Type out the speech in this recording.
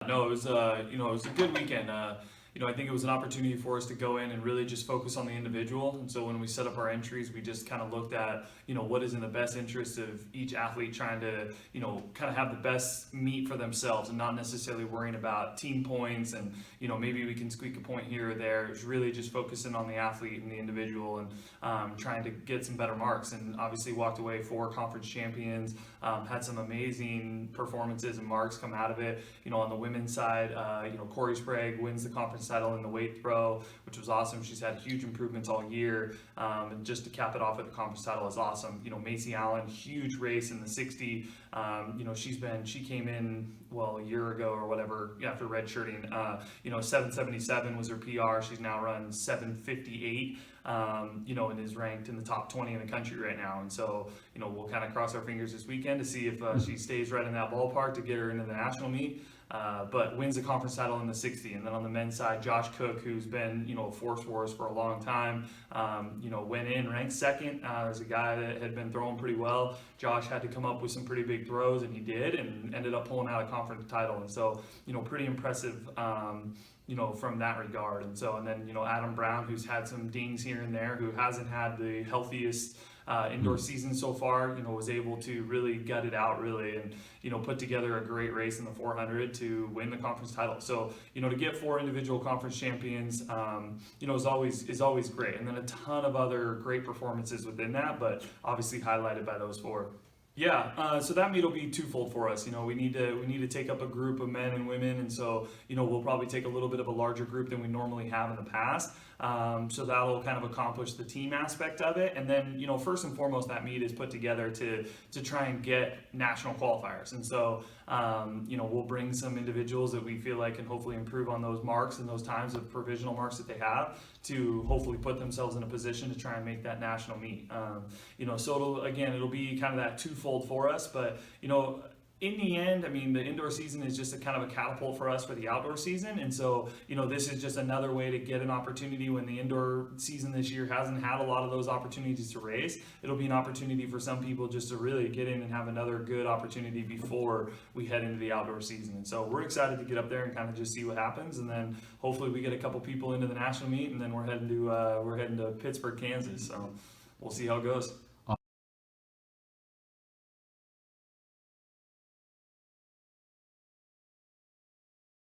No, it was it was a good weekend. I think it was an opportunity for us to go in and really just focus on the individual. And so when we set up our entries, we just kind of looked at, what is in the best interest of each athlete, trying to, kind of have the best meet for themselves and not necessarily worrying about team points and, maybe we can squeak a point here or there. It's really just focusing on the athlete and the individual and trying to get some better marks. And obviously walked away 4 conference champions, had some amazing performances and marks come out of it. On the women's side, Corey Sprague wins the conference title in the weight throw, which was awesome. She's had huge improvements all year, and just to cap it off with the conference title is awesome. Macy Allen, huge race in the 60. She came in a year ago or whatever after redshirting. 777 was her PR. She's now run 758. And is ranked in the top 20 in the country right now. And so, we'll kind of cross our fingers this weekend to see if she stays right in that ballpark to get her into the national meet. But wins the conference title in the 60. And then on the men's side, Josh Cook, who's been, a force for us for a long time, went in, ranked second. There's a guy that had been throwing pretty well. Josh had to come up with some pretty big throws, and he did, and ended up pulling out a conference title. And so, pretty impressive, from that regard. And then, Adam Brown, who's had some dings here and there, who hasn't had the healthiest indoor season so far, was able to really gut it out really and, put together a great race in the 400 to win the conference title. So, to get 4 individual conference champions, is always great. And then a ton of other great performances within that, but obviously highlighted by those 4. Yeah, so that meet will be twofold for us. We need to take up a group of men and women, and so we'll probably take a little bit of a larger group than we normally have in the past. So that'll kind of accomplish the team aspect of it, and then first and foremost, that meet is put together to try and get national qualifiers, and so we'll bring some individuals that we feel like can hopefully improve on those marks and those times of provisional marks that they have to hopefully put themselves in a position to try and make that national meet. So it'll be kind of that twofold for us, but in the end, the indoor season is just a kind of a catapult for us for the outdoor season. And so, this is just another way to get an opportunity when the indoor season this year hasn't had a lot of those opportunities to race. It'll be an opportunity for some people just to really get in and have another good opportunity before we head into the outdoor season. And so we're excited to get up there and kind of just see what happens. And then hopefully we get a couple people into the national meet, and then we're heading to Pittsburgh, Kansas. So we'll see how it goes.